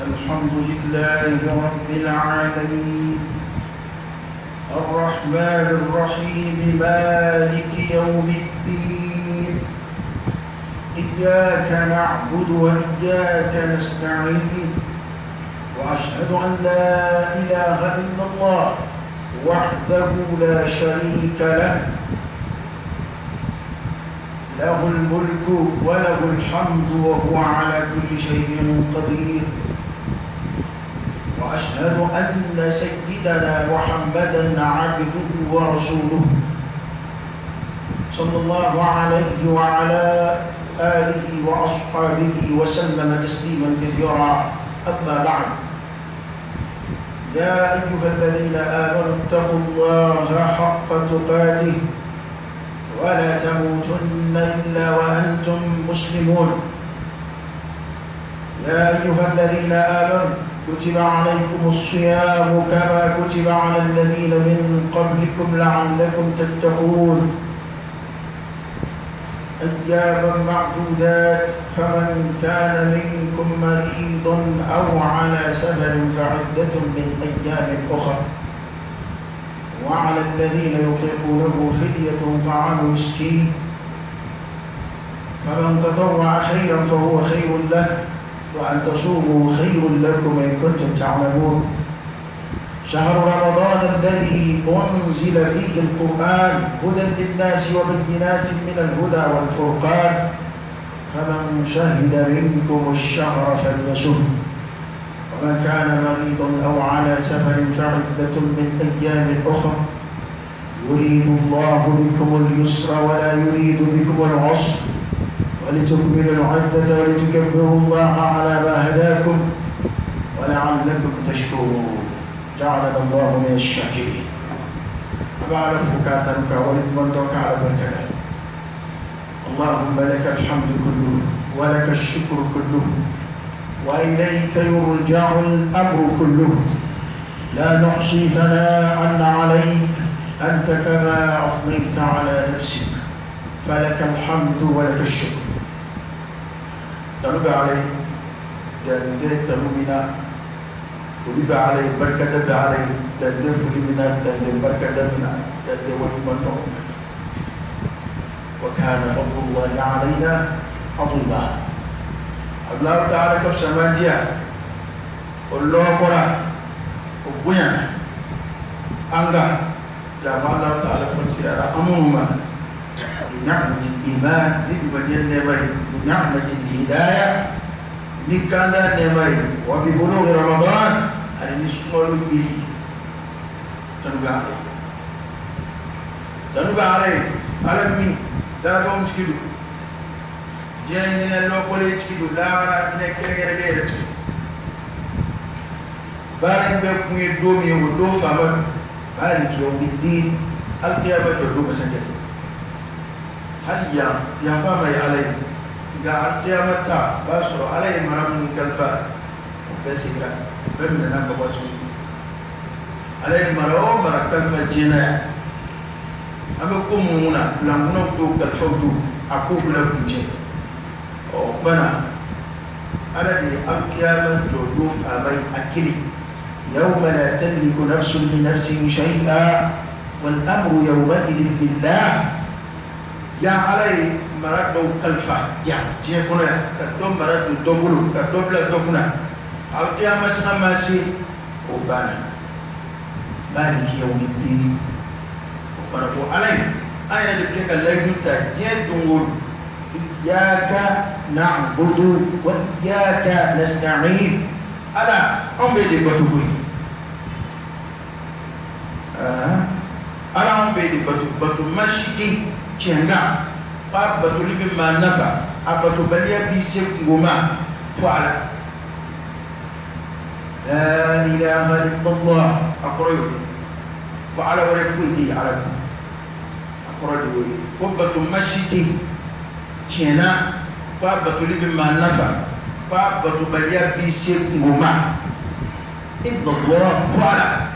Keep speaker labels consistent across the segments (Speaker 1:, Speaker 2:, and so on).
Speaker 1: الحمد لله رب العالمين الرحمن الرحيم مالك يوم الدين إياك نعبد وإياك نستعين وأشهد أن لا إله إلا الله وحده لا شريك له له الملك وله الحمد وهو على كل شيء قدير وأشهد أن سيدنا محمدا عبده ورسوله صلى الله عليه وعلى آله وأصحابه وسلم تسليما كثيرا أما بعد يا أيها الذين آمنوا اتقوا الله حق تقاته ولا تموتن إلا وأنتم مسلمون يا أيها الذين آمنوا كتب عليكم الصيام كما كتب على الذين من قبلكم لعلكم تتقون أياما معدودات فمن كان منكم مريضا أو على سفر فعدة من أيام أخر وعلى الذين يطيقونه فدية طعام مسكين فمن تطوع خيرا فهو خير له وأن تصوموا خير لكم إن كنتم تعلمون شهر رمضان الذي أنزل فيه القرآن هدى للناس وبينات من الهدى والفرقان فمن شهد منكم الشهر فليصم ومن كان مريضا أو على سفر فعدة من أيام أخر يريد الله بكم اليسر ولا يريد بكم العسر ولتكملوا العدة ولتكبروا الله على ما هداكم ولعلكم تشكرون جعلنا الله من الشاكرين أبعد فكاتنك ولتمنك على بركنا اللهم لك الحمد كله ولك الشكر كله وإليك يرجع الأمر كله لا نحصي ثناء عليك أنت كما أثنيت على نفسك فلك الحمد ولك الشكر تنبع علي تندي تنبنا فلب علي بركة دب علي تندي فلبنا تندي بركة دبنا تندي ولمنا وكان فضل الله علينا عظيما الله تعالى كف سماتيا والله قرأ وبنيا أنغا جمع الله تعالى فنسيرا أمرما بنعمة الإيمان لبنيا نمي بنعمة الهداية نكانا نمي وببلوغ رمضان أن نسمع إلي تنبع عليه ألمي لا بهم تكدو جاهنا لو قولي تكدو لا إنا كرغر غير تكدو بارك بكم يدومي ودوفا مالك يوم الدين القيامة والدوم سنجد هل ينفع ما عليه إذا القيامة باشر عليه مرمي كالفاء بسيطة بمنا نقبته عليه مرمي كالفاء الجناء أما كمونا لم نبدو كالفوضو أقوب لكم جن بنا أردي القيامة جلوف أبي أكلي يوم لا تملك نفس لنفس شيئا والأمر يومئذ لله يا علي مرد كالفا يا جيكونا كدوم مرد دوبلو كدوم لا دوبنا القيامة سماسي وبانا مالك يوم الدين ونقول عليه أين لك الله يمتى دون إياك نعبد وإياك نستعين ألا أمبي بتوبي ألا أمبي بتو مشتي جنّا بتو لبي ما نفع أبتو بليا بيسك غما فعلا لا إله إلا الله أقرأ وعلى ورفوتي على أقرأ وبتو مشتي جنّا بتو لبي ما نفع بتو بليا بيسك غما إلا الله فعلا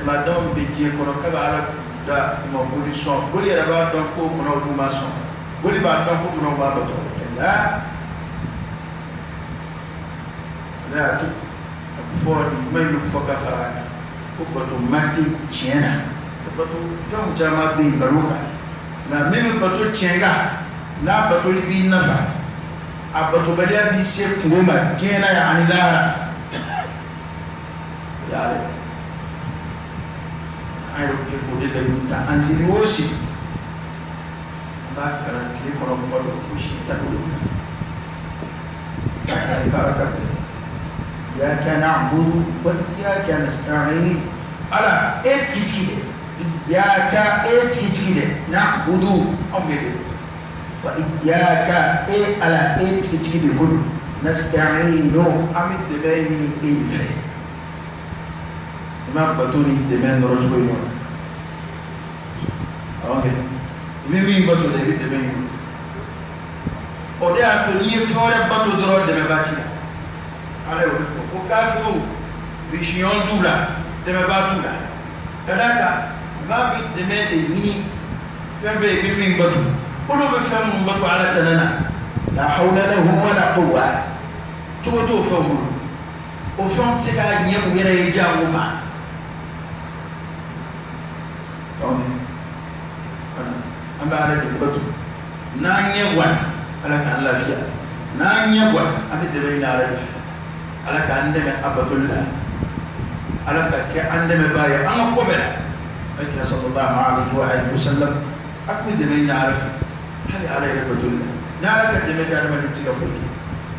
Speaker 1: madame bidje kono kaba ala da mo boli son boli era ba don ko mo no ma son boli ba don ko mo ba to la لا تو فور ما ينفق فراك وبتو ماتي تشينا بتو فهم جماعة بين بروكا لا مين بتو تشينغا لا بتو لبي نفع أبتو بديا بيسيف كوما جينا يعني لا يا علي أيوة كيفودي ليوتا أنزلي وشي ما كان كلي كنا بقول وشي تقولون إياك نعبد وإياك نستعين على إتكتيل إياك إتكتيل نعبد وإياك على إتكتيل كل نستعين أمد دماني إلفي ما بطوني دمان رجوين أوكي مين بطوني دماني ode ato ni fore bato doro de me bati ale o kafu vision dula de me batula kadaka ma bi de me de ni fembe bi min batu ono be fam batu ala tanana la hawla lahu wala quwwa to famu o fam se ga nye ko yere jamu ma amba ala de batu na nye wan ala kan lafiya na nyagwa abi de bayna ala kan ndeme abdullah ala ka ke andeme baye an ko bela akira sallallahu alaihi wa alihi wasallam akmi de bayna arafi hali ala abdullah na ala ka de me ta ma tiga fuki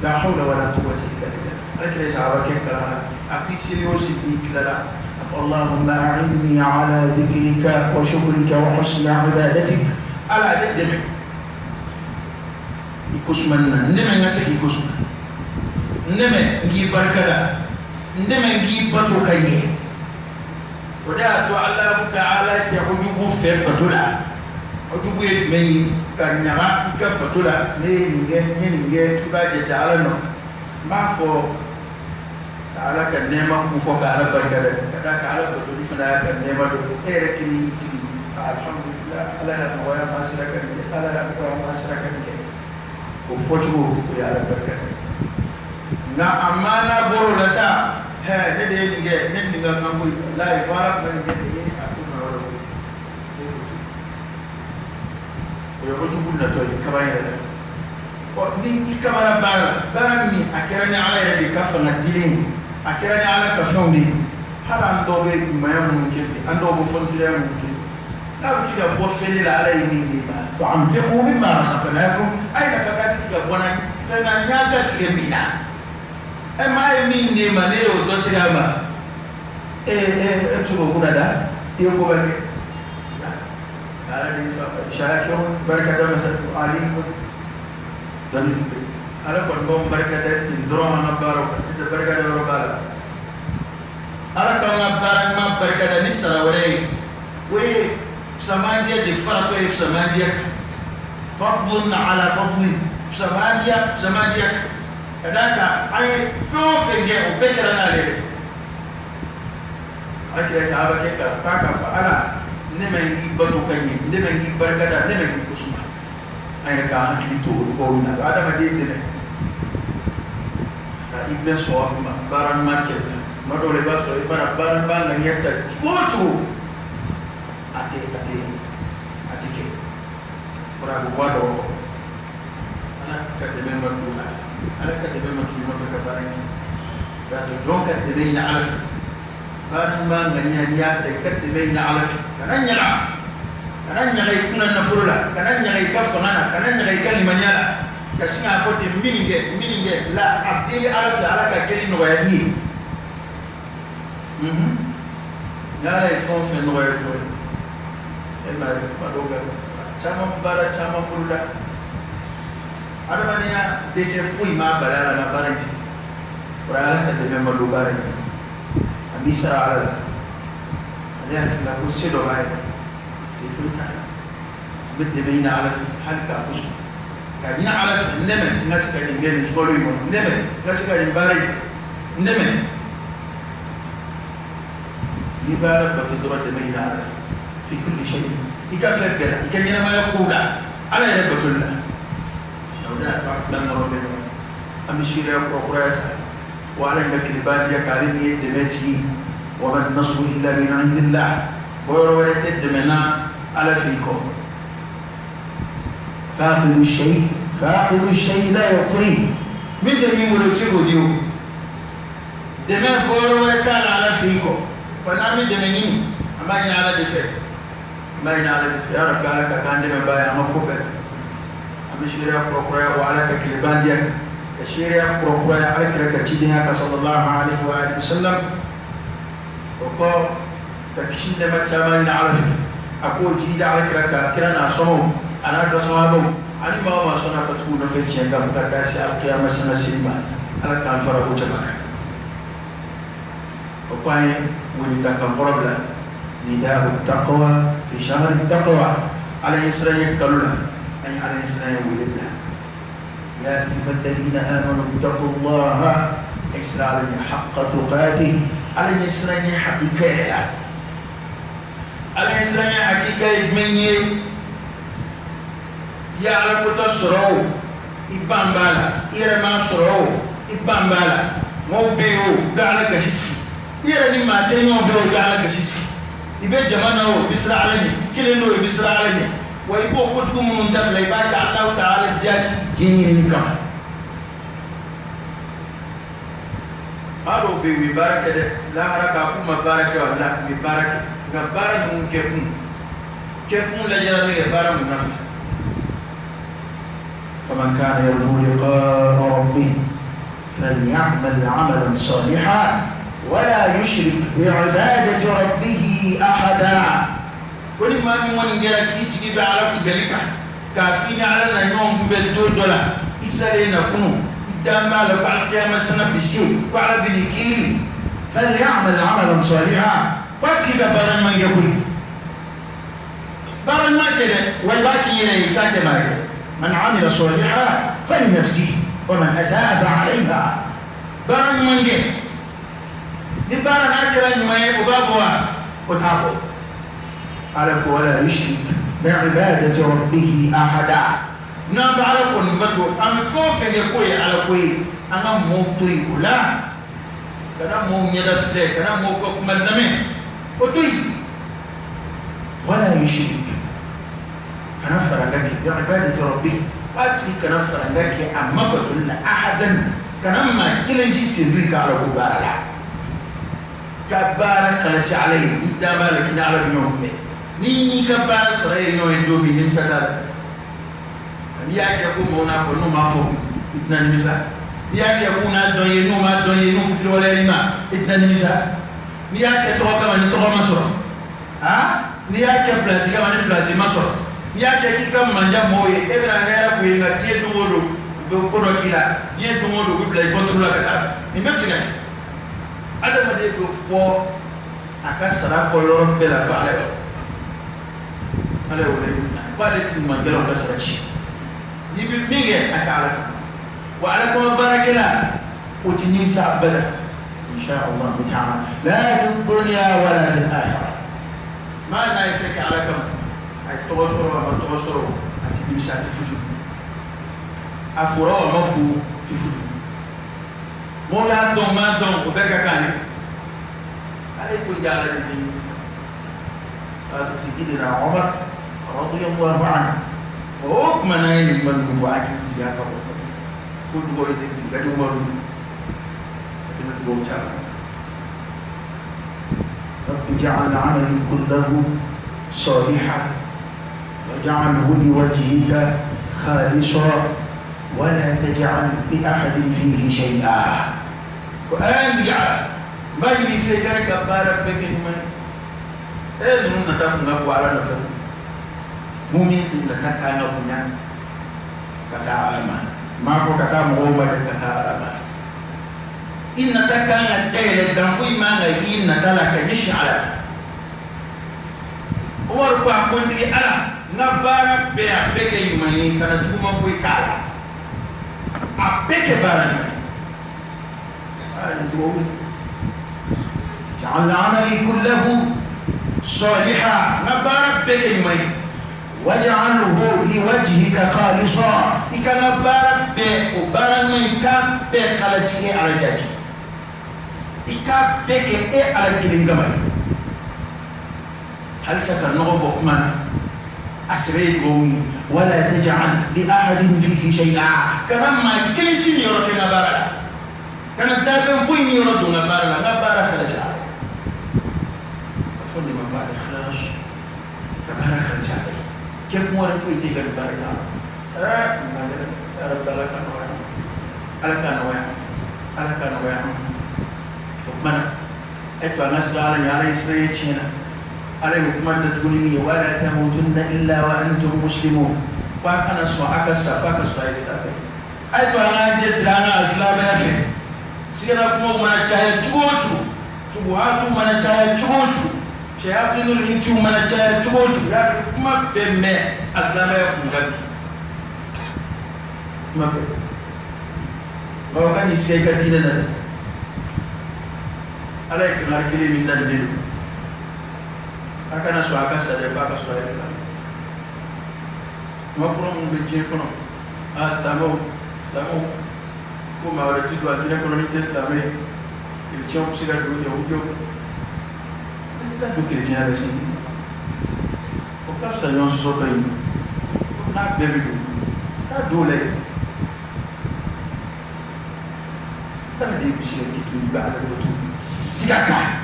Speaker 1: la hawla wala quwwata illa billah akira sahaba ke kala akwi siri o sidi kala اللهم أعني على ذكرك وشكرك وحسن عبادتك على دمك ikusman ndeme ngase ikusman ndeme ngi barkada ndeme ngi bato kaye wada to Allah ta'ala ta ujubu fe batula ujubu me kanyama ika batula ne nge ibaje ta'ala no ma fo ta'ala kan nema ku fo ka ala barkada kada ka ala batuli fana kan nema do ere kini sigi alhamdulillah ala wa ya masraka ala wa masraka o fotu ko ya la barka na amana boro la sa he ne de nge nga ngambu la ifara ko nge de atuna wala ko yo jubu na to kabayra ko ni ikamara bara ni akirani ala ya de kafa na dilin akirani ala ka fawndi hala ndo be mayam mumkin ando bo fonsire mumkin la ki ga bo feli la ala ni ni ba to am te ko mimma razaqnakum ayna fakati ga bona fena nyaga sigemina e mai min ne maneo do sigama tuko kuna da iyo ko bake ala ni fa shakirun barakatu masal alim dan ala kon bom barakatu tindro ma baraka ita barakatu robala ala kon baraka ma barakatu ni sarawai we سمادية دفعت في سمادية فضل على فضل سمادية كذاك أي فوق فيجي وبكرنا عليه أكيد سحابة كذا كذا فعلا نمني بتوكني نمني بركة نمني كسمة أي كأنك لتور كونا هذا ما ديننا ابن سواب باران ما كذا ما دولة بس باران لنيتا شو ate ke ora bo wado ala ka de men madu ala ka de men madu ma ka barani da to jonka de men alaf baran ma nganya ya de ka de men alaf kananya kuna na furula kananya kafana kananya kalimanya kashinga fote minige la abdili alaf ala ka kiri no yayi ngara ifon fe no yato ema madoga chama bara chama pulula adamania dese fui ma balala na baranti wala ka de memma do baranti abisa ala ala la kusido bai sifruta bidde bayna ala halka kusu kadina ala neme nasika ngene solo yo neme nasika baranti neme libara batudura de bayna ala في كل شيء يكفر بلا يكلنا ما يقول على يد الله لو ده تعرف لما ربنا أمشي له وقراءة وعلى الكلبات يكارين يدمتي وما النصر إلا من عند الله وورت الدمنا على فيكم فاقد الشيء لا يعطيه من دمي ولوتشيكو ديو دمي وورت على فيكم فنامي دمني أما إن على دفع ما إن على دفع يا رب على كان دمي بايا مكوبة أمشيريا بروكرايا وعلى كلبات يك الشيريا بروكرايا على كلك تشيدها صلى الله عليه وآله وسلم وقال تكشين ما تمام نعرف أقول جيد على كلك كنا نصوم أنا كصوابه أنا ما صنع تكون في شيء كم تكاسي القيامة سنة سلمة على كان فرقو جبك وقال ولد كم قربلا نداء التقوى في شهر التقوى على إسرائيل كلنا أي على إسرائيل ولدنا يا أيها الذين آمنوا اتقوا الله إسرائيل حق تقاته على إسرائيل حقيقة على إسرائيل حقيقة مني يا على كل سرو إبان بالا إيرما سرو إبان بالا مو بيو دعنا كشيسي إيرني ما تيمو بيو دعنا كشيسي إبى جمانه بسرعة علني كلنو بسرعة علني ويبو كتكم من دم ليباك الله تعالى جاتي جيني كمان هذا ببركة لا حركة أقوم ببركة ولا ببركة ببركة من كيفون لا يرى ببركة من نفسه فمن كان يرجو لقاء ربه فليعمل عملا صالحا ولا يشرك بعبادة ربه أحدا كل ما من جرى كي تجي على كبرك كافين على اليوم $2 إسرائيل نكون دام على بعد قيام السنة بسيء وعلى بنيكي فليعمل عملا صالحا فاتك بارن من يقول بارن ما كده والباقي يتاك ما كده من عمل صالحا فلنفسه ومن أساء فعليها بارن من يقول دي بارن أكرا ما يبقوا وتعبوا عليك ولا يشرك بعبادة ربه أحدا نعم على كل بدو أم فوفين يكوي على كوي أنا موتوي ولا كنا مو يدفع كنا مو كمل نمي وتوي ولا يشرك كنفر لك بعبادة ربه أتي كنفر لك أما بتقول أحدا كنما كل شيء سيدريك على كبارة كبارة خلص عليه إدام لكن على اليوم نيني كبارة سرير يوم يدومي نمسك ياك يكون مونا فنو ما فوق إثنان نمسا ياك يكون أدوني نو ما أدوني نو في ولا لما إثنان نمسا ياك يتوقع من يتوقع مصر ياك يبلاسي كمان يبلاسي مصر ياك يكيد من جام موي إبنا غيره كوينا جيه دومودو بكرة كلا جيه دومودو بيبلا يبطلوا كتاف نمشي هذا ما ده بفو أكسر كلهم بلا فعله هذا هو ده بعد ما جلوا بسرعة يبي ميجي أكعلك وعليكم بركنا وتنيس أبدا إن شاء الله تعالى لا في الدنيا ولا في الآخرة ما نايفك عليكم التوسر وما التوسر أتنيس تفجر أفراء مفو تفجر مو يعدون ما دون وبكا كاني عليكم جعل الدين هذا سيدنا عمر رضي الله عنه وأكمل أين من مفاعل تياكا كل هو يدك قد مروا فتمت بوجهك رب اجعل عملي كله صالحا واجعله لوجهك خالصا ولا تجعل لأحد فيه شيئا وأن يجعل ما يجري في ذلك بارك بك من إذن نتاكم أبو على نفسه مؤمن إن كتانا بنيان كتاعلما ما هو كتاب مغوما كتاعلما إن تكانا ديل الدنفوي ما نجي نتلك نشعل ورقا كنت أنا نبارك بيع بك يمني كان جوما فوي كالا أبك بارك جعل عملي كله صالحا نبارك بك يمني واجعله لوجهك خالصا إذا نبارك به وبارك من كان به خلاصية على جاتي ika beke e ala kilin gamari hal saka no bokmana asre gomi wala taj'al li ahadin fihi shay'a kama ma kilisi yoro ke ngabara kana dabe fu ni yoro do ngabara khalasha fondi ma ba ikhlas ngabara khalasha ke mo ra fu ti ngabara رب لك نويا ألك نويا ألك نويا وكمان أتوا ناس لا يعرف إسرائيل شينا عليه وكمان تقولني ولا تموتن إلا وأنتم مسلمون فأنا سمعك السفاك سويستابي أتوا ناس لا إسلام يفي سيرا كم من الجاهل جوجو شبهات من الجاهل جوجو شياطين الإنس من الجاهل جوجو يا كم بمن أسلام يفي bahwa kan isi katina na ala iknar kili min dan dilu akana so akasa de fa ka so islam makro mun be je kono astamo ko ma wala tido akira kono ni testame il chop sira do yo ujo tesa do kile jana shi o ka sa yon so kai na bebe do ta dole Tapi dia bisa itu ibadah itu silakan.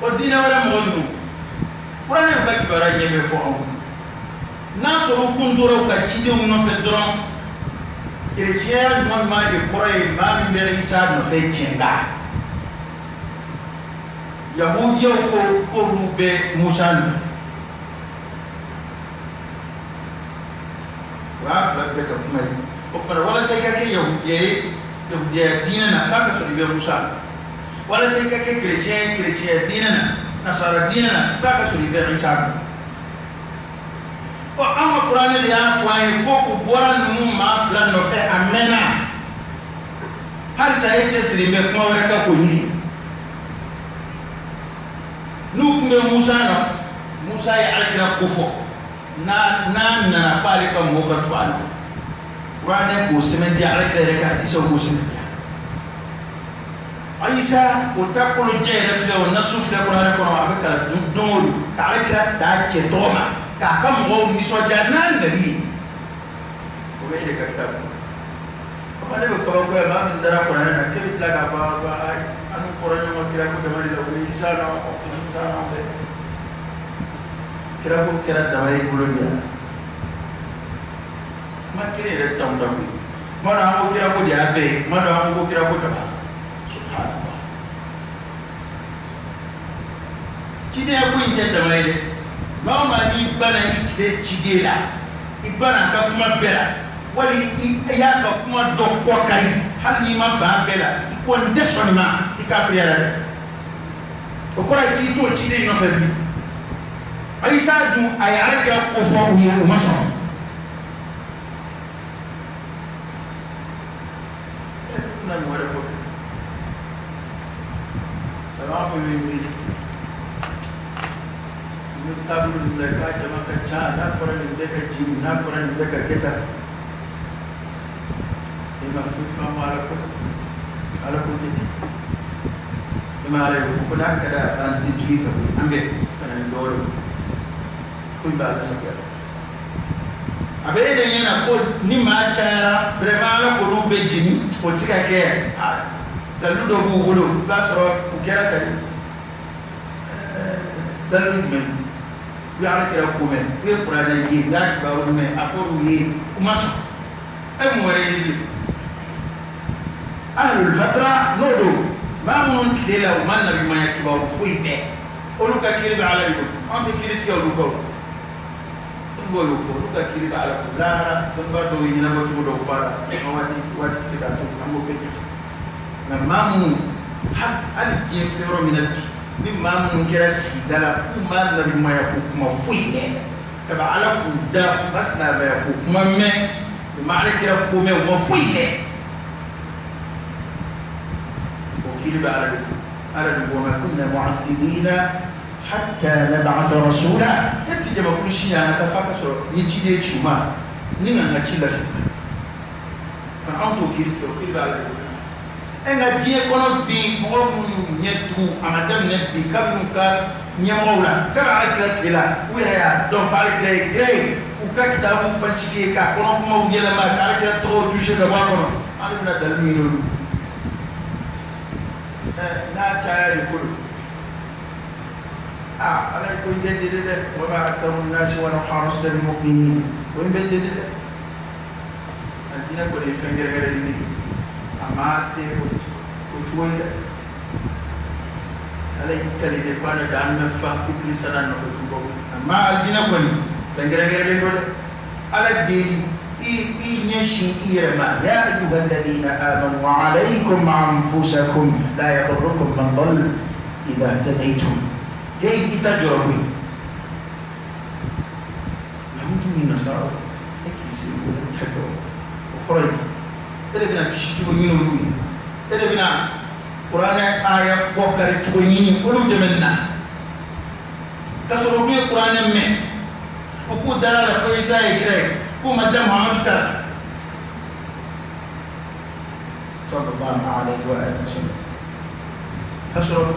Speaker 1: Odina orang mahu, orang yang bagi barang yang berfaham. Nasu hukum dorang kacide umno fedron. Kerjaan mama di Korea mami berisad nafe cenga. Yahudi ko rube musan. Wah, betul betul. Wala sai kake yahudiya dinana kaka so libe musa wala sai kake chrétien dinana nasara dinana kaka so libe isa ko amma qur'ani ya fay ko ko boran mu ma flan no fe amena hal sai ce siribe ko wala ka ko ni nu kumbe musa ya alkira kufo na pale ka mo ka twani Qur'an ko sementi ala kire ka isa ko sementi Aisha ko takolo je refle o nasuf le Qur'an ko ma ka dongolu ta ala kire ta che toma ka kam go ni so janan nabi ko be de ka kitab ko ale ko ko ba min dara Qur'an na ke bitla ka ba anu foran ma kira ko damari la ko isa na be kira ko kira damari ko dia makire re tamda ku mana ko kira ko dia be mana ko kira ko daba subhanallah cide ko inte da mai mama ni bana ikle cidela ibana ka kuma bela wali ya ka kuma do ko kai hal ni ma ba bela iko ndesoni ma ikafriya o ko ra ti to cide no fe bi aisa du ay arka ko fo o maso Tabul mereka jama kaca, nafuran mereka jim, nafuran mereka kita. Ima fifa malaku kita. Ima ada fukulah kada anti kita, ambil kerana dulu. Kui balas sahaja. Abe ini nak kau ni macam berapa kalau bejini, kau cakap ke, lalu dobu bulu, basro ukera tadi. Dalam ni. Ya kira kumen we Qur'an yi dat ba wonu me aforu yi umaso ay mo ware yi ahlul fatra nodo ba mun lela man nabi ma yakiba fuite olu ka kiri ba ala yi on te kiri ti olu ko ngolo ko olu ka kiri ba ala ko la don ba do yi na mo do fara wati tsika to ambo kete na mamu hak al jefero minati ni mamu kira sidala kuma nabi maya ko kuma fuine kaba ala ku da basna ba ko kuma me ma ala kira ko me mo fuine ko kiri ba ala wa ma kunna mu'addibina hatta nab'ath rasula natija ma kullu shi ana tafakaso ni chide chuma ni nga chila chuma ma auto kiri to kiri ba ala enga die kono bi mo nyetu amadam ne bi kabnu ka nyamola kala akrat ila wira ya donc par gré ou ka kitabu falsifié ka kono mo ngela ma ka akrat to toucher da ba kono aluna dalminu na taari kulu ala ko yedde de wa ma aktharu an-nas wa law harastu bil mu'minin ko yedde de antina ko de fengere ni amate ko chuoida ala ikali de pana da an fa iblis ana no ko amma aljina ko ni fengere do de ala de نشي إيرما يا أيها الذين آمنوا عليكم أنفسكم لا يضركم من ضل إذا اهتديتم جاي تجربي يهود من النصارى يكسي ولا تجربة وقرأت إذا بنا كشتوا منو لوي إذا بنا قرآن آية وكر تقولين ولو جمنا كسروا بيه قرآن من وكو دلالة كويسة يكره مدام محمد ترى صلى الله عليه وآله وسلم كسر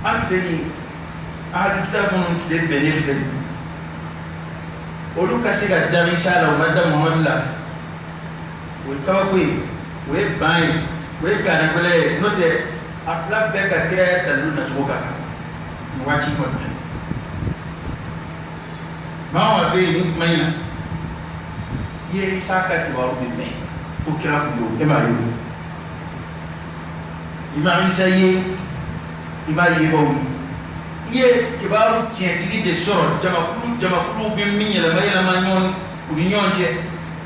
Speaker 1: أكثرني أهل الكتاب من كتاب بنفلد ولو كسر الدار رسالة ومدام محمد لا ويتوقي ويباين ويكان يقول نوت أفلاك بك كده تلون نجوكا نواتي كنا ما هو بين مينا ye isaka kibaru bimme ko kira kundo e ma yiru ima isa ye ima ye bawi ye kibaru tientigi de soro jama kulu bimmi la mayela manyon unyonje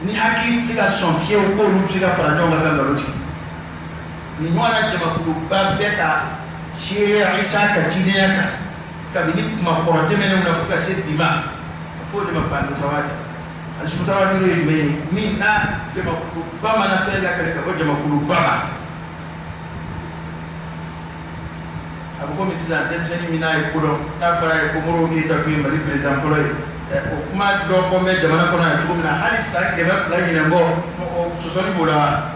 Speaker 1: ni hakili siga sonfie ko lu siga fara nyonga kan galoti ni nyona jama kulu babeka shire isaka tineka kabini kuma korote mena unafuka sedima fodi mapande tawati asubutawa yule mimi na jama bama na fenda katika kwa jama kulubama abuko misila demjeni mina ikudo na fara ko moro ke ta kimi bari president foro o kuma do ko me jama na ko na tuko mina hali sa ke ba fla ni ngo so sori bola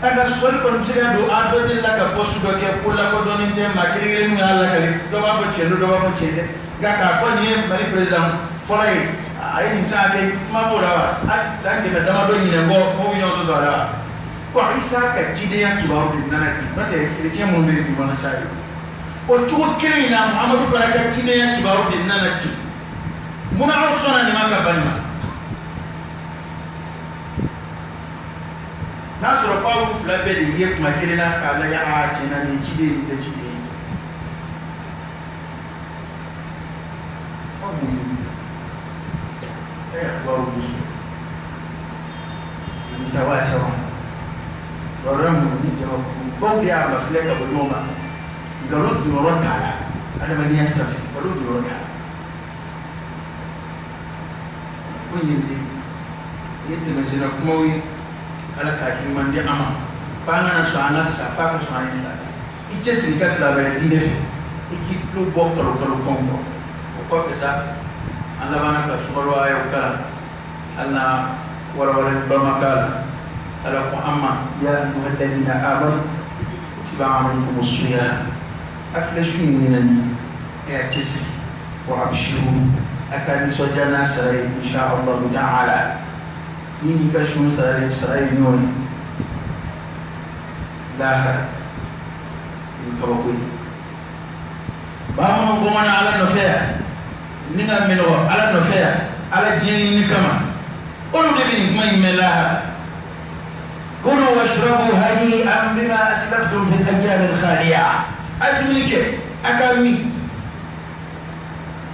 Speaker 1: aka sori ko msiga do ado ni la ka posu do ke kula ko do ni te makiri ni ala kali do ba ko chendo do ba ko chende ga ka fo ni bari president follow ayi nsake mabola was sanke na dama do nyine ngo mo bi nyoso zala ko isa ka jide ya kibaru de nanati bate chrétien mo mbiri bi wana sai o tuko kire na Muhammadu fara ka jide ya kibaru de nanati muna usona ni maka banima nasoro pa wu fla be de yek makire na ka la ya a chena ni jide de jide أخبار الرسل متواترة ورموا من جواب قول يا عم فلك بالنوم قالوا ورد على أنا من يسرف قالوا ورد على كل اللي يتمزنا كموي على كاتب من دي أما فأنا نسوع ناس فاك نسوع ناس إتجسد كسر بلدي نفي إكيد لو بوكلو كلو كونغو وكوفيسا Allah bana ka sumaro ayo kala Allah wala bamakala ala ko amma ya ayyuhalladhina amanu kutiba alaykumus siyam aflashu minani ya tisi wa abshiru akani sojana sarai insha Allah ta'ala ni ka shu sarai noni lahar ni tawakui ba mo gomana ala no fe ninga meno ala no fea ala jeni ni kama olu de bin kuma imela kulu washrabu hani'an bima aslaftum fi al-ayyam al-khaliya admike akami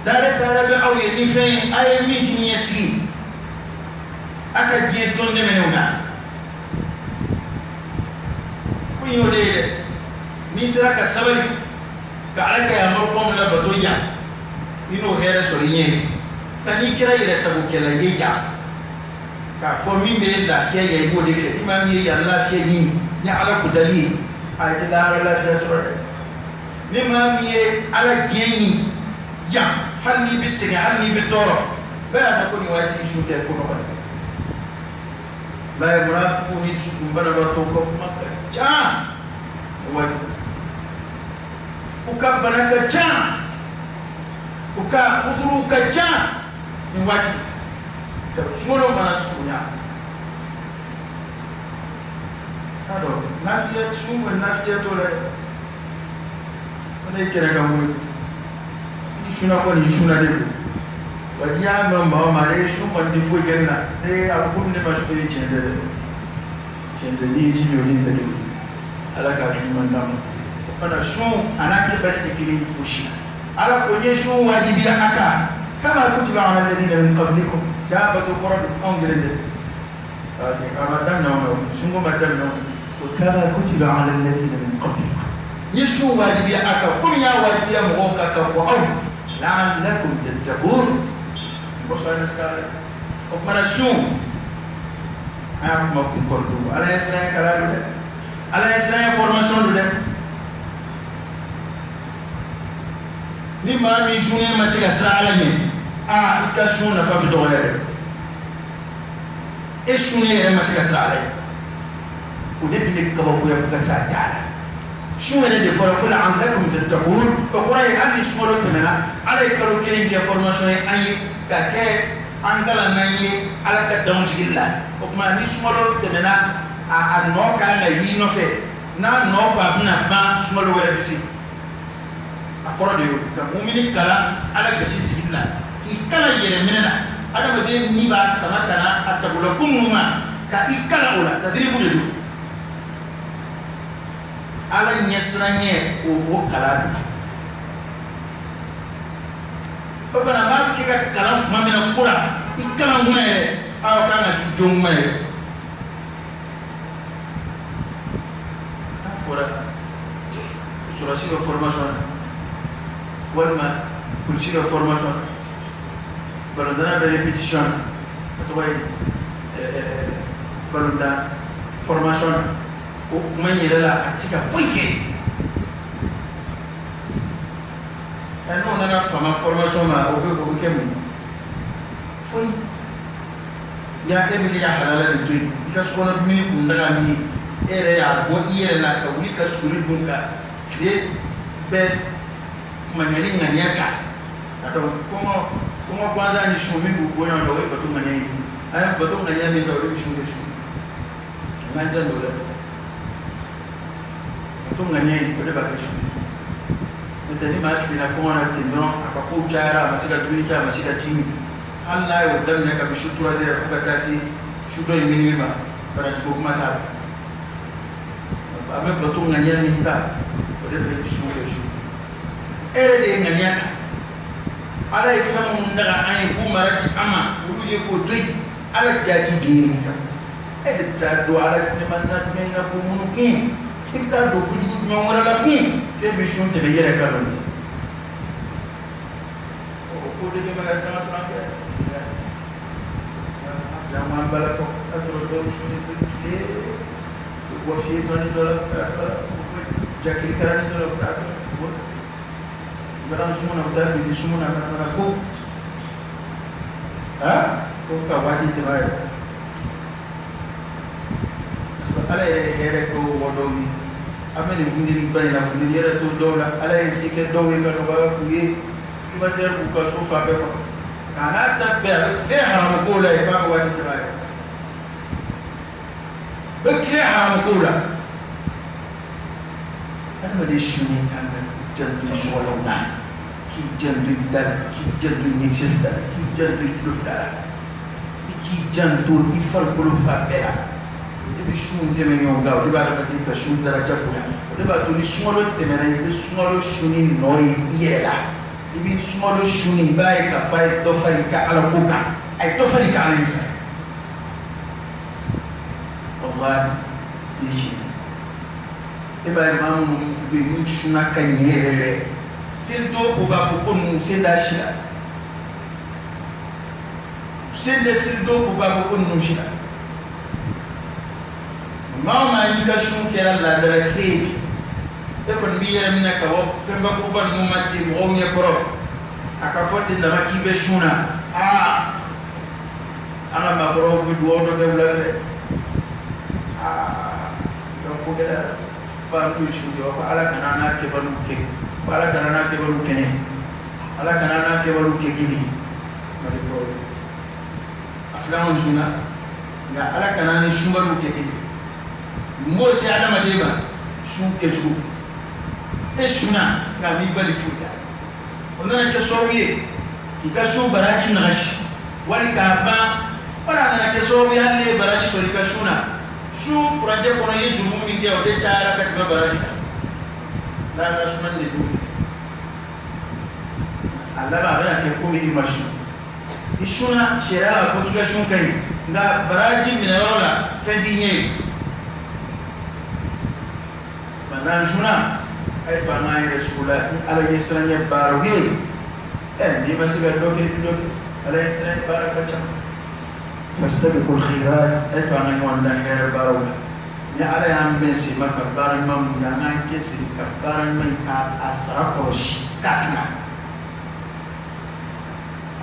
Speaker 1: dare be awye ni fe ay mi shi yesi aka je don de menuna kunyo de ni sira ka sabari ka alaka ya markom la batoya ino here sorinye tani kira ile sabu kela yeja ka fo mi me da ke ye bo de ke imam ye ya la fe ni ni ala kudali ay la la fe so ni ma mi ye ala geni ya hal ni bi siga hal ni bi toro ba da ko ni wati shu te ko no la munafiquni sukumbana batoko makacha wati ukabana kacha uduru kacha ni wati solo mana sukunya ado nafiya sungo nafiya tole wala ikere kamu ni suna ko ni suna de wadiya mama mare sungo ndi fo kenna de akulu ne masho yi chende ni jibi oni ndageli ala ka manam fana shun anake bari tekili tushi ala konye shun wajibi aka kama kutiba ala alladhina min qablikum jabatu qurad angrede ati amadan no sungo madan no kama kutiba ala alladhina min qablikum yeshu wajibi aka kum ya wajibi mwoka ka ko aw la'allakum tattaqun bosana skala okmana shun ayam makum fordu ala yasra kala de ala yasra formation de ni ma mi journée ma sika sala ala ni ika shuna fa bi doyere e shune ma sika sala ala o de bi ka ba ko ya fuka sa tala shune de fara kula andakum tattaqun o qur'an ali shuro temena ala ikaru kirin ke formation ayi ka ke angala nanye ala ka damjilla o kuma ni shuro temena a no ka na yi no fe na no ba na ba shuro wala bisi akoro de ka mu'mini kala ala ga sigilla ikala yere menena ada be ni ba sama kana acabula kumuma ka ikala ola tadribu de ala nyesranye o kala baba na ba ki ka kala mamina kula ikala ngwe aw kana ki jongme afora surasi de formation walma kulsi de formation balondana de répétition atoy balonda formation o kuma yele la atika foike eno na fama formation ma o be kemu foi ya emili ya halala de tuy ikasukona mini kundaga mi ere ya bo iyere na ka wuli ka suri bunka de be manyani nganyaka ato como kwanza ni shumi buko ya ndo bato nganyani aya bato nganyani ndo ri shumi nganja ndo le bato nganyani ko de ba shumi metani ma kina ko na tindron akako chara masika dunika masika chini Allah ya wadanda ka bishutura zai fuka tasi shudo yimini ma para tuko kuma ta ame bato nganyani ta ko de ba shumi ere de nganyaka ala ifamu ndaga ay ku marati ama uluye ko doy ala jati giri ka ede ta do ala de manna me na ko munukum ikta do ku jugu me wala la kum ke be shon te be yere ka do o ko de me ga sama tranke ya ma bala ko asro do shoni de ke ko fi tani do la ko jakiri karani do la ka Barang semua nak tahu, jadi semua nak kau, kau kawati terbaik. Sebab ala era kau wadowi, apa ni fundiri banyak lah fundiri era tu dola, ala sikit dowi kalau bawa kuih, cuma saya buka sofa berapa. Karena tak berapa haram kau lah, apa kawati terbaik. Berapa haram kau lah. Ada macam sini kan? Jangan soalnya, kijan ridan, kijan rinyeksen, kijan ridufda, kijan tu ifar bulufa era. Dia bisun temen yang gau, dia baru berarti bisun darah jabunya. Dia baru tu ni semua orang temen ini semua orang sunin noi iyalah. Ibi semua orang sunin baik kafai tofari ka alapuka, ay tofari ka alinsa. Allah dici. Eba mamu be mushuna kanyere sildo ko ba ko nu senda shira senda sildo ko ba ko nu shira mama ni ka shun kera la dara kredi e kon bi yere mina ka wo femba ko ban mu matti mo nye koro aka foti da maki be shuna ana ma koro bi do do ke wala fe kugela ba ku shujo ba ala kana na ke balu ke ala kana na ke balu kene ala kana na ke balu ke kidi mari ko aflan juna ya ala kana ni shumalu ke kidi mo si ala madeba shu ke ju e shuna ga mi bali futa onana ke sowiye ikashu baraji nashi wali ka ba para na ke sowiye halle baraji so ikashuna shu franje kono ye jumu min dia ode chaara katima baraji la sunan ne du Allah ba bana ke ko mi imashi ishuna shera ko kiga shun kai nga baraji min yola fedinye manan juna ay bana ay rasula ala yesranye baruge ni masiba doke ala yesranye barakacha فاستبقوا الخيرات أتوانا يوانا غير بارونا على يوم بنسي ما كبار المام يانا جسر كبار المام أسرق وش كاتنا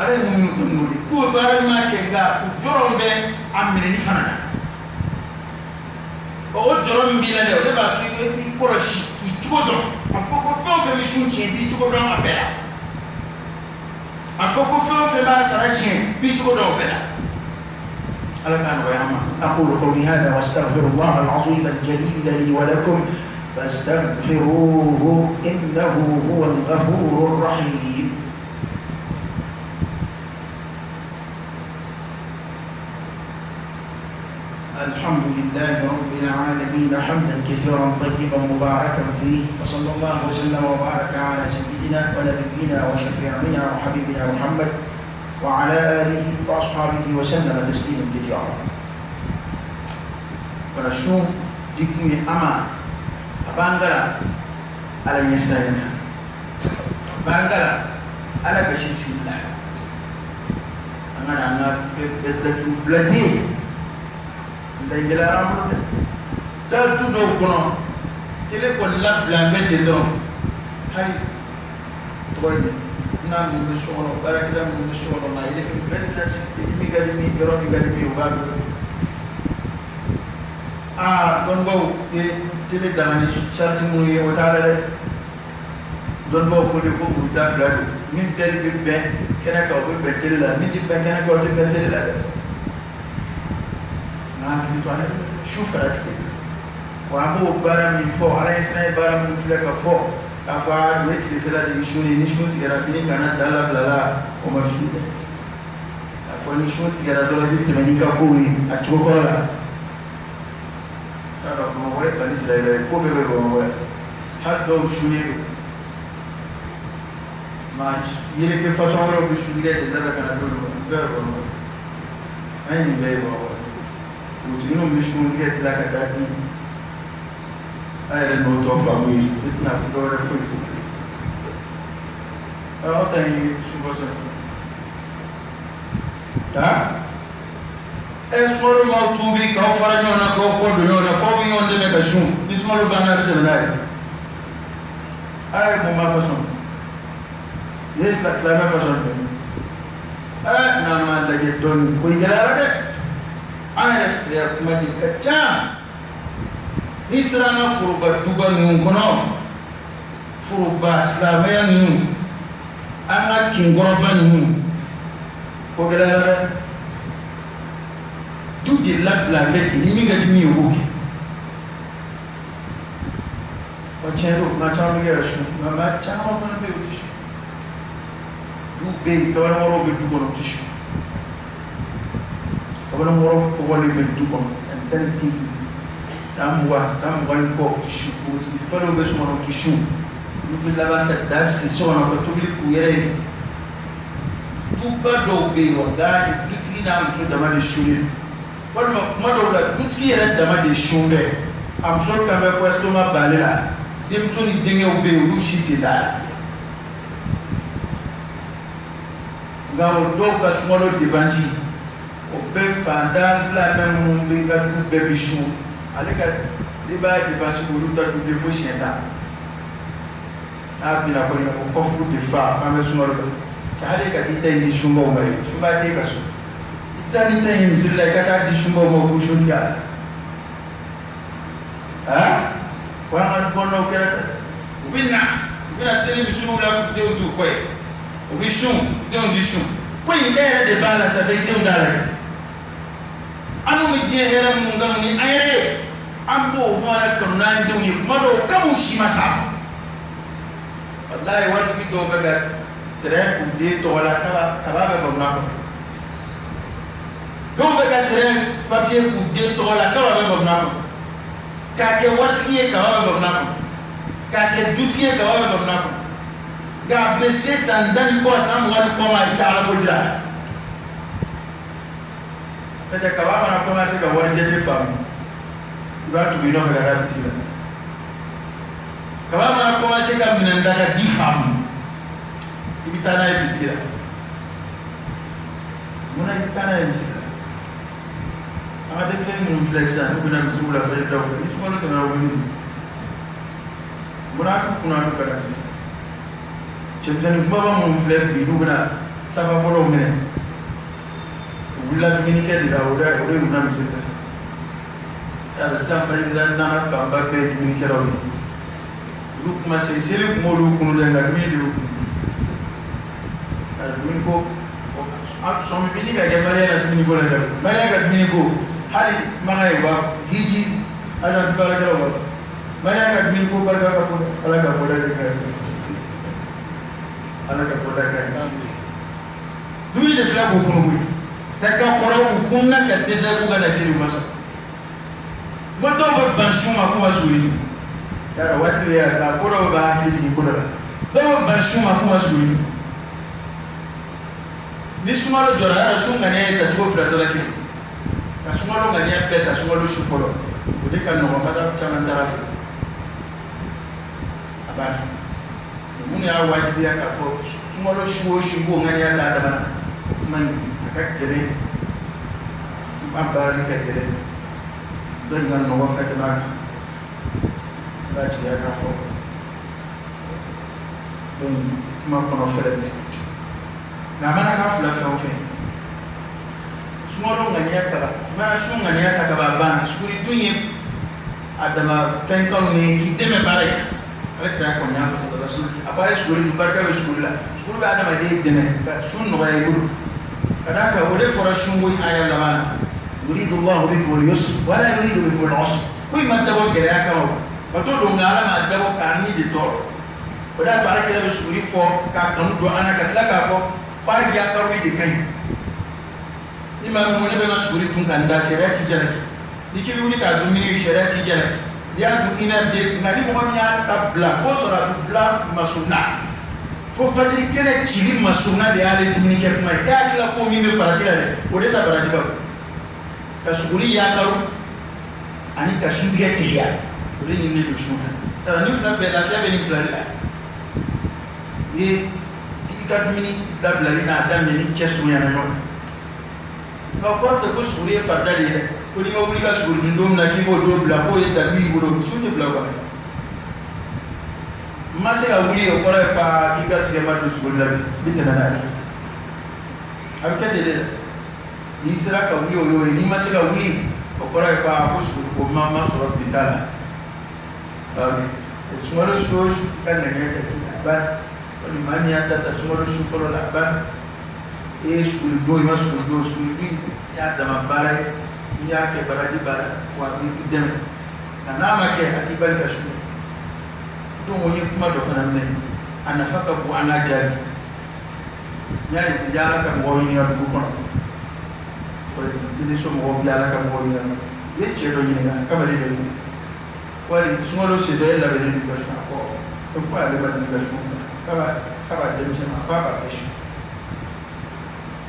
Speaker 1: على يوم نقولي كل بار المام كذا وجرم به أمني فنانا أو جرم بيلا ده وده باتوي يكورش يتقدر أفوق فيهم في مشون كذي يتقدر أبدا أفوق فيهم في ما سرجين بيتقدر أبدا أقول قولي هذا واستغفر الله العظيم الجليل لي ولكم فاستغفروه إنه هو الغفور الرحيم. الحمد لله رب العالمين حمدا كثيرا طيبا مباركا فيه وصلى الله وسلم وبارك على سيدنا ونبينا وشفيعنا وحبيبنا محمد وعلى آله وأصحابه وسلم تسليما كثيرا. ونشوف ديكمي أما أبانغلا على يسارنا أبانغلا على بشيس الله أنا بدأت بلادي دايلا رامل دالتو دو كنا تلقون لا بلانبت دون هاي تويني نعم من الشغل بارك الله من الشغل ما يلك بدنا ستي ميغالمي يروني غالمي وغاب دون بو تلي دماني شارتي منو وتعالى دون بو كودي كو بودا فلادو من دل بيبن كنا كاو بيبن لا من دي بن كنا كاو بيبن لا نعم كنت شوف راتي وابو بارا من فوق على يسنا بارا من فلك فوق afa yeti fela de ishuri ni shuti gara fini kana dala blala o mafide afa ni shuti gara dola bitte manika kuwi atukola ara mo we bani israila ko be we haddo shuni ma yele ke façon ro bi shuni de dala kana dolo ngaro ani be wo utino mi shuni de dala kana di ayre no to family itna dore foi tem chuvoso tá esmoro mal tubi ka fara no na ko do na fo bi on de me ka shun ismoro banar de na ay mo ma façon yes la même façon na ma da je don ko igala de ay ya kuma di kacha Israna furuba tuba nunkono furuba islamaya nun ana kingoroba nun ko gela du de la beti ni mi ga di mi wo o chero ma cha mi ga shu ma cha ma ko na be utishu du be to na moro be du ko no tishu to na moro ko wali be du ko tendency someone ko kishu falo be so no kishu du la banda das so no ko tubli ku yere du ba do be wanda du tina am so da ma de shuri wala ma do la du ti yere da ma de shuri am so ka me ko sto ma balela dem so ni denge o be lu shi sida gawo do ka so no devansi o be fandas la même be ga du be bishu aleka liba di bansi ko luta du defo shenta abina ko ni ko kofu de fa ma me sunoro ta aleka ti tay ni shumba o mai shumba te ka so itani tay ni zilla ka ta di shumba mo ko shuntia ha wa kono kera bina seli bisunu la de du koy bishun de on dishun ko ingere de bala sa de de ndala anu mi je hera munga ni ayre ambo no ala kanna de ni mado kamu shimasa wallahi watu ki do baga tere ku de to wala kaba ba na ko do baga tere papier ku de to wala kaba ba na ko ka ke wati e kaba ba na ko ka ke dutie kaba ba na ko ga bese sandan ko sam wal ko ma ta ko jira kada kaba na ko ma se ga wani jete fam ba tu bino ga ra bitira kaba na ko ma se ga minan daga di fam ibitana e bitira muna ifkana e misira ama de tene mun flesa no bina misula fa da ko ni so no kana woni muna ko kuna no kada si chemjani baba mun fle bi dubna safa folo mene wula dominike da oda na misita ya sa fa da na ka ba be dominike rawi lu kuma se sele ko lu kunu da ngami de dominiko son bini ka jamare na dominiko la jabu bale ka dominiko hali magai wa hiji aja sibara kala wa bale ka dominiko barka ka ko ala ka boda de ka ala ka boda ka dumi de fla ko kunu ta ka qoro kunna ka desa ko ga nasiru masa goto ba banshuma ko wasuri ya wati ya ta qoro ba hiji ko da ba banshuma ko wasuri ni sumalo jora ara sunga ne ta tuko fra dola ki ka sumalo ngani ya peta sumalo shufolo ode kan no mata chama tarafi abana mun ya wajibi ya ka fo sumalo shuwo shugo ngani ya da bana man aka gere abbar ka gere don gan no wakati na ba ji ya ka fo don kuma kono fere ne na mana ka fula fɛn o fɛn sumaworo ŋaniya kaba mana su ŋaniya ta kaba banna sukuri dun ye a dama fɛnkanw ni k'i dɛmɛ baara ye ale tɛ taa kɔni y'a fɔ sababa su a ko ale sukuri dun barika bɛ sukuri la sukuri bɛ adamaden dɛmɛ ka su nɔgɔya i bolo ka d'a kan o de fɔra sunko aya laban na yuridu Allahu bikum al-yusra wa la yuridu bikum al-usra ko i ma dabɔ gɛlɛya kama o ka to don nka ala ma dabɔ k'a ni de tɔɔrɔ o de y'a to ale kɛlɛ bɛ sukuri fɔ k'a kanu don an na ka tila k'a fɔ pagi ya kawi de kai ni ma mo ne be na suri tun kan da shariati jara ni ki wuni ka dum ni shariati jara ya du ina de ngani mo nya tabla fo sora tu bla masuna fo fajiri kene chiri masuna de ale dum ni ke kuma ya kila ko mi be farati la de o de ta farati ba ka suri ya karu ani ka shudiga tiya o de ni do shuda ta ni fna be la fiya be ni fla ye ka dumuni dabilali n'a daminɛ ni cɛ surunyana ɲɔgɔn na nka kɔrɔ tɛ ko suguri ye farida de ye dɛ ko n'i ma wuli ka suguri dun don min na k'i b'o don bila k'o ye dabi y'i bolo su tɛ bila o kan n ma se ka wuli o kɔrɔ ye paa k'i ka sigɛma don suguri la bi tɛmɛ n'a ye a bɛ kɛ ten de dɛ n'i sera ka wuli o y'o ye n'i ma se ka wuli o kɔrɔ ye paa ko suguri ko ma sɔrɔ bi t'a la sunkalo su o su ka ŋaniya kɛ k'i ba ni mani ya tata sumalo shufolo la ban sukulu do ima sukulu do sukulu bi ya dama bara ya ke baraji bara wa bi ideme na nama ke ati bari ka shu to woni kuma do kana men anafaka bu ana jari ya ya ka mo yi na bu kono ko ti so mo bi ala ka mo yi na ye che do yi na ka bari do wali sumalo se do la be ni ka shu ko to ko ale ba ni ka shu kaba denmisɛnnin a b'a ka su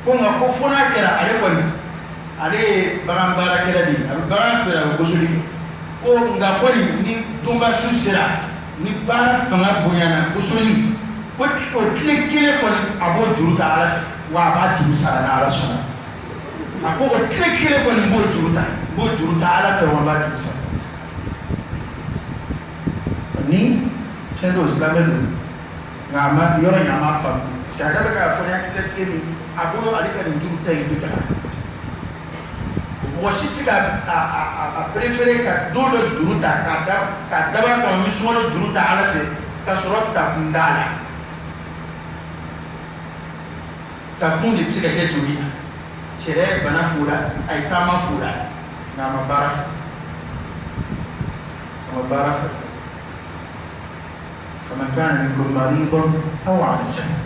Speaker 1: ko nka ko fo n'a kɛra ale kɔni ale ye bagan baarakɛla de ye a bɛ bagan feere a bɛ gosili kɛ ko nka kɔni ni donba su sera ni baara fanga bonyana gosili ko o tile kelen kɔni a b'o juru ta ala fɛ wa a b'a juru sara ni ala sɔnna a ko o tile kelen kɔni n b'o juru ta ala fɛ wa n b'a juru sara ni tiɲɛ don silamɛ don. Ngama yoro nyama fam siada bega fanya kita timi aburo alika njuru tai bitaka si tɛ a préféré ka don dɔ juru ta ka daba kama misɔngɔ dɔ juru ta Ala fɛ ka sɔrɔ takun t'a la. Takun de bɛ se ka kɛ joli la. Sariya ye bana f'o la, a ye taama f'o la, nka a ma baara fɛ. A ma baara fɛ. فمن كان منكم مريضا أو على سفر.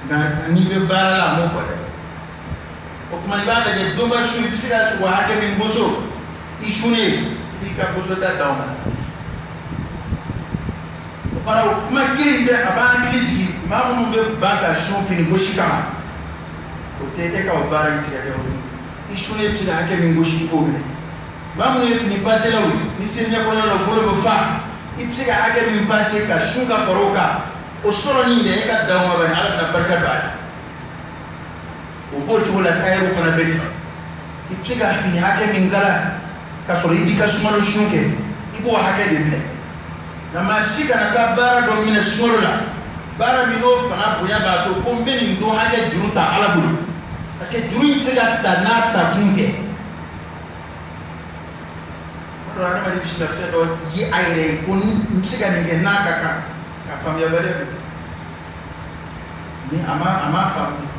Speaker 1: nka n'i bɛ baara la a m'o fɔ dɛ. O tuma i b'a lajɛ don ba su i bɛ se ka sogo hakɛ min boso i sunnen i b'i ka boso ta d'aw ma. O fana o kuma kelen bɛ a b'an hakili jigin maa minnu bɛ ban ka sun fini gosi kama o tɛ e ka o baara in tigɛ kɛ o ye. I sunnen i bɛ se ka hakɛ min gosi i k'o minɛ. Maa minnu ye fini paselaw ye ni seliɲɛ kɔnɔna la bolo bɛ fa i bɛ se ka hakɛ min pase ka sun ka fara o kan o sɔrɔli in dɛ e ka d'aw ma bani Ala bɛna barika don a la. O b'o cogo la tailleur fana bɛ ten. I bɛ se ka fini hakɛ min kala ka sɔrɔ i b'i ka sumalo sun kɛ i b'o hakɛ de minɛ. Nka maa si kana taa baara dɔ minɛ sunkalo la baara min n'o fanga bonya b'a to ko n bɛ nin don hakɛ juru ta Ala bolo parce que juru in tɛ se ka ta n'a takun tɛ. O de la adamaden bɛ se ka fɛn dɔ ye a yɛrɛ ye ko n bɛ se ka nin kɛ n'a ka kan ka faamuya wɛrɛ don ni a ma faamu.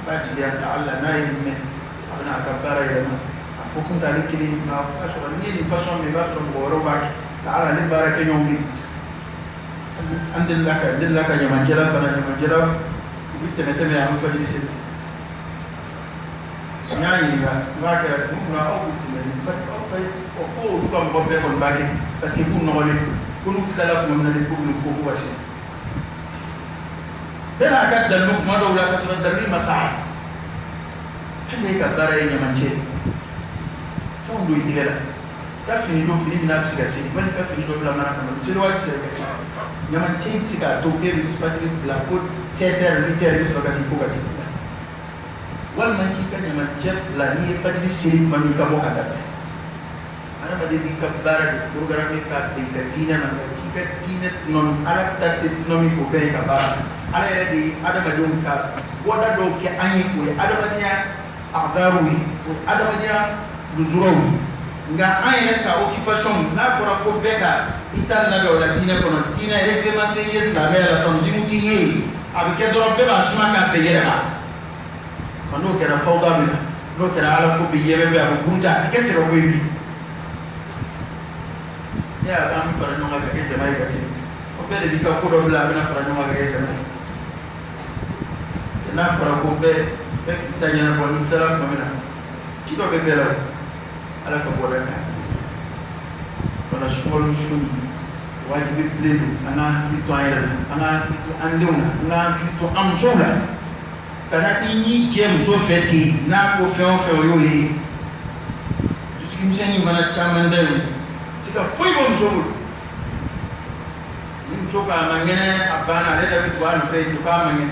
Speaker 1: B'a jigiya da Allah n'a ye nin mɛn a bɛna a ka baara yɛlɛma a fɔ kun t'ale kelen nka o b'a sɔrɔ n'i ye nin façon min i b'a sɔrɔ mɔgɔ wɛrɛw b'a kɛ la Allah ne baara kɛ ɲɔgɔn bɛ an delila ka ɲamajɛla fana ɲamajɛla u bɛ tɛmɛ an bɛ fajiri seli n y'a ɲininka n b'a kɛ mun na aw bɛ tɛmɛ nin fajiri ko olu ka mɔgɔ bɛɛ kɔni b'a kɛ parce que k'u nɔgɔlen ko n'u tilala tuma min na de ko nin ko ka se. Bɛɛ n'a ka dalilu kuma dɔw la ka sɔrɔ dalilu ma sa fɛn bɛ ka baara ye ɲamacɛ fɛnw don i tɛgɛ la ka fini don fini min n'a bɛ se ka se wali ka fini dɔ bila mana kɔnɔ seli waati sera ka se ɲamacɛ in tɛ se k'a to k'e bɛ fajiri bila ko 7 heures 8 heures i bɛ sɔrɔ ka t'i ko ka se la walima k'i ka ɲamacɛ bila n'i ye fajiri seli tuma min i ka bɔ ka daminɛ adamaden b'i ka baara de programme ka bɛn i ka diinɛ ma ka t'i ka diinɛ nɔmi Ala ta tɛ nɔmi o bɛɛ ye ka baara. Ala yɛrɛ de ye adamadenw ka bɔda dɔw kɛ an ye o ye adamadenya aqdaruw ye o ye adamadenya luzuraw ye nka an yɛrɛ ka occupation n'a fɔra ko bɛɛ ka i ta labɛn o la diinɛ kɔnɔ diinɛ réglementé ye silamɛya la tanzimu t'i ye a bɛ kɛ dɔrɔn bɛɛ b'a suma k'a bɛɛ yɛrɛ ma n'o kɛra fawda bɛ na n'o kɛra Ala ko bɛ yɛrɛ bɛ a bɛ buruja a tɛ kɛ sɛbɛ ko ye bi ne y'a k'an bɛ fara ɲɔgɔn kan ka kɛ jama ye ka se o bɛɛ de b'i ka ko dɔ bila a bɛna fara ɲɔgɔn kan ka kɛ jama ye. N'a fɔra ko bɛɛ k'i ta ɲɛnabɔ n'i tilala tuma min na ci dɔ bɛ bɛɛ la Ala ka bɔ dɛ wala sunkalo su wajibi bilen don an ka hakili to an yɛrɛ la an ka hakili to an denw na an ka hakili to an musow la kana i n'i jɛ muso fɛ ten n'a ko fɛn o fɛn o y'o ye dutigi misɛnnin fana caman da y'o ye se ka foyi bɔ muso bolo ni muso k'a ma ŋɛnɛ a banna ale yɛrɛ bɛ tugu a nɔfɛ ten k'a ma ŋɛnɛ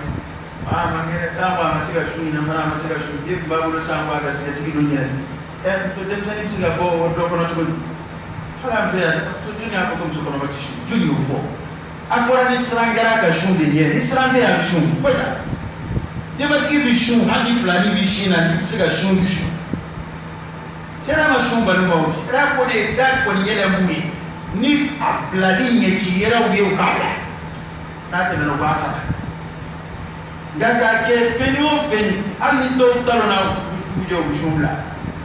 Speaker 1: ma ŋɛnɛ sanko a ma se ka su ɲinɛ fana a ma se ka su den tun b'a bolo sanko a garisɛgɛtigi dɔ ɲinɛ muso denmisɛnnin bɛ se ka bɔ o dɔ kɔnɔ cogo di hali an fɛ yan jɔnni y'a fɔ ko muso kɔnɔma tɛ su jɔnni y'o fɔ a fɔra ni siran kɛra ka su de ɲɛ ni siran tɛ a bɛ su foyi la denbatigi bɛ su hali ni filani bɛ sin na n'i bɛ se ka su bɛ su cɛna ma su bali ma o kɛra ko de ye da kɔni yɛlɛ b'u ye ni a bilali ɲɛci yɛrɛw ye o k'a bila n'a tɛmɛna o b'a sara nka k'a kɛ fɛn o fɛn hali ni dɔw talonna u jɛ u bɛ su bila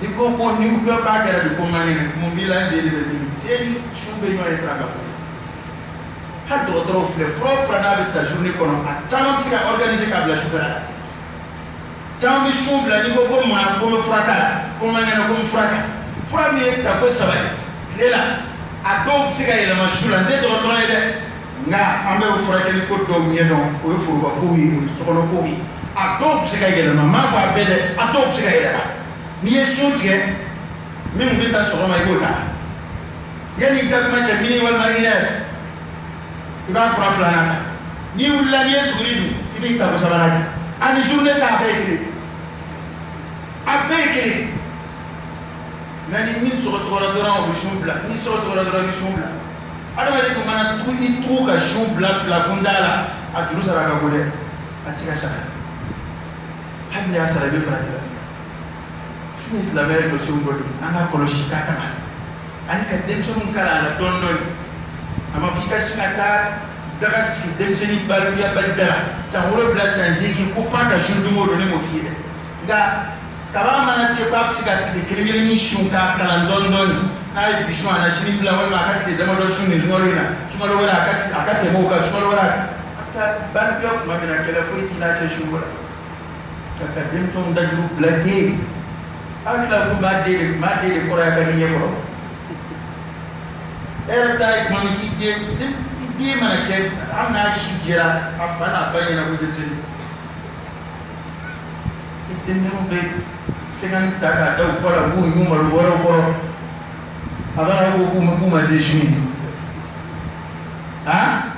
Speaker 1: ni ko ni u b'a kɛra de ko man ɲɛ mun b'i la n seri bɛ digi seri su bɛ ɲɔgɔn ye sira ka bɔ hali dɔgɔtɔrɔw filɛ fura n'a bɛ ta journée kɔnɔ a caman bɛ se ka organiser k'a bila sufɛla la caman bɛ su bila ni ko mun na ko n bɛ fura t'a la ko man ɲɛ ko n fura ta fura min ye ta ko 3 ye tile la a dɔw bɛ se ka yɛlɛma su la n tɛ dɔgɔtɔrɔ ye dɛ nka an bɛ furakɛli ko dɔw ɲɛ dɔn o ye foroba kow ye o ye sokɔnɔ kow ye a dɔw bɛ se ka yɛlɛma n m'a fɔ a bɛɛ dɛ a dɔw bɛ se ka yɛlɛma n'i ye sun tigɛ min bɛ taa sɔgɔma i b'o ta yanni i ka kuma cɛ mini walima 1 heure i b'a fura 2nan ta n'i wulila n'i ye suguri dun i b'i ta ko 3nan kɛ ani journée ta a bɛɛ ye kelen a bɛɛ ye kelen nka ni min sɔgɔsɔgɔra dɔrɔn o bɛ sun bila ni sɔgɔsɔgɔra dɔrɔn i bɛ sun bila adamaden kun mana i tugu ka sun bila kunda la a juru sara ka go dɛ a tɛ se ka sara hali n'i y'a sara i bɛ fara kɛ شو إسلامي تسوون بدي أنا كل شيء كاتمان أنا كدم سمون كلا لتوندون أما في كشكاتا درس كدم سني بالبيا بالدرا سامورو بلا سنزيكي كوفاتا شندو دوني مفيدة دا كلام أنا سيباب سكات كريميني شونكا كلا لندن ناي بيشوا أنا شني بلا ولا أكاد تدمر لو شوني جمالونا جمالو ولا أكاد تموكا جمالو ولا أكاد بالبيا ما بينا كلا فويتي ناتش شو كدم سمون دجرو بلا تي أنا لا أقول ما دير كورا كذي يكورا إرتاي كمان يدي mana ke amna shijira afana bayina wujutin itinu be segan taka da kora bu nyumar woro abara ko ku mazeshuni ha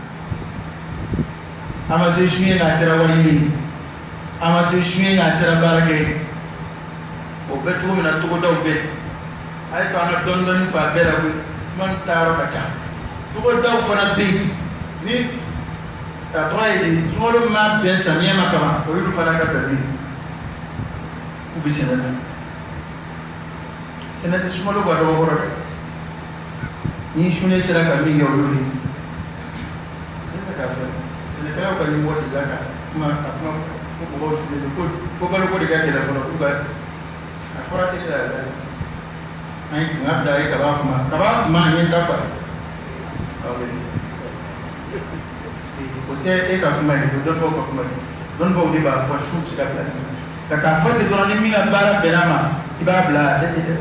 Speaker 1: amazeshuni na sera wali amazeshuni na sera barake o betu mina to do bet ay kana don fa bela ko man taro kacha to do fana be ni ta toy solo ma ben samia makama o yu fana ka tabi ku bi senata sumalo ko do horo ni shune sera ka mi yo lori ni ka fa senata ko ni mo di laka kuma ko shune ko ko di ga telefono ku ba afora te da ay ngabda ay kaba ma ni ta fa Ote eka kuma hiyo don bo ni ba fa shu sika plan ka ka fa te don ni mina bara benama ibabla dete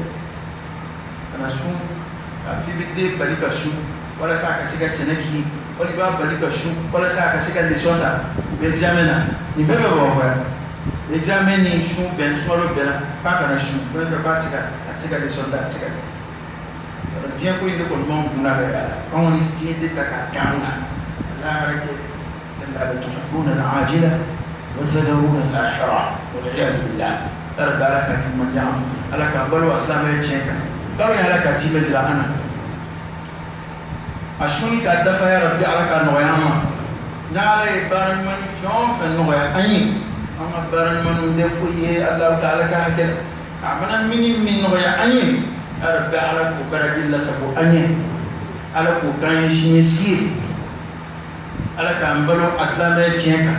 Speaker 1: ana shu afi bidde balika shu wala sa ka sika seneki wala ba balika shu wala sa ka sika lisonta be jamena ni bebe bo wa be jameni shu ben swalo bela pa kana shu ko da ba tika lisonta tika dia ko inde ko mon na ga on ni tie de ta ka kana la rake لا تحبون العاجلة وتذرون الآخرة والعياذ بالله أرد لك في من جاءهم ألك أبلو أسلام يتشيكا قالوا يا لك تيمة لأنا أشوني كالدفع يا ربي عليك النغياما نالي بارن من فيون في النغيا أني أما بارن من دفوي الله تعالى كهكذا أعمنا من نغيا أني أربي عليك وبرد الله سبو أني عليك وكان يشمسكي ala kan balo aslame chenka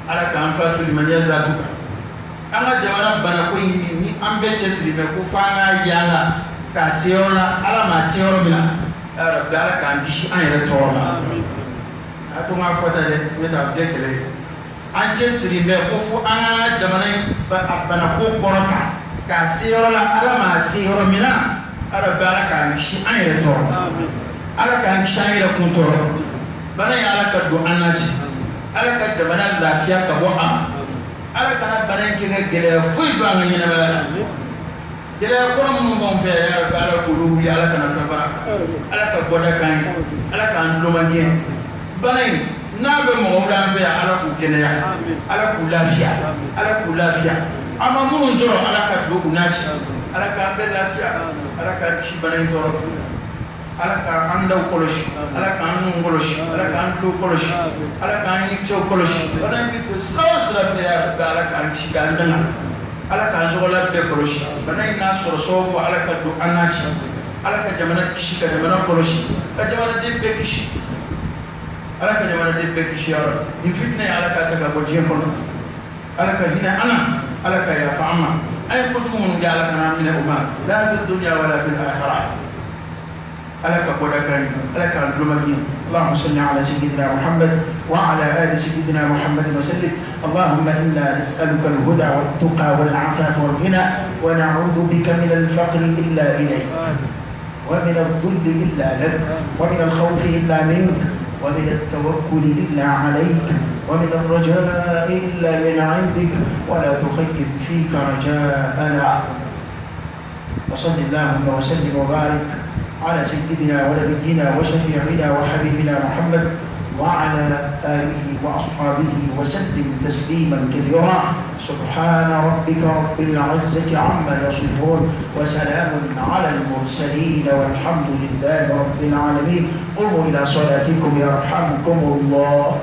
Speaker 1: ala kan fatu limaniya zatuka anga jamana bana ko ni ambe chesri me ko fanga yanga ka seona ala ma seoro mina ara dara kan dishi an yere toma amin atunga fota de meta dekele an chesri me ko fu anga jamana bana ko korota ka seora ala ma seoro mina ara dara kan dishi an yere toma amin ala kan dishi an yere kuntoro bana ya ala ka do anaji ala ka da bana lafiya ka bo am ala ka bana ke ga gele fu do an nyina ba gele ko mun bon fe ya ala ko lu ya ala ka na fa fara ala ka boda kan ala ka ando magi bana na be mo wala fe ala ku kene ya ala ku lafiya ama mun zoro ala ka do unaji ala ka be lafiya ala ka shi bana toro ala ka anda koloshi ala ka anu koloshi ala ka andu koloshi ala ka ani cho koloshi bana mi ko sra fe ya ala ka anchi ka andana ala ka jogola be koloshi bana ina so ala ka do anachi ala ka jamana kishi ka jamana koloshi ka jamana de be kishi ala ka jamana de be kishi ya in fitna ala ka ta ka bo jefon ala ka hina ana ala ka ya fa'ama ay ko tumun ya ala kana min umma la fi dunya wala fil akhirah ألك بودكاي ألك الرمجين اللهم صل على سيدنا محمد وعلى آل سيدنا محمد وسلم اللهم إنا نسألك الهدى والتقى والعفاف والغنى ونعوذ بك من الفقر إلا إليك ومن الذل إلا لك ومن الخوف إلا منك ومن التوكل إلا عليك ومن الرجاء إلا من عندك ولا تخيب فيك رجاءنا وصل اللهم وسلم وبارك على سيدنا ونبينا وشفيعنا وحبيبنا محمد وعلى آله وأصحابه وسلم تسليما كثيرا سبحان ربك رب العزة عما يصفون وسلام على المرسلين والحمد لله رب العالمين قوموا إلى صلاتكم يرحمكم الله.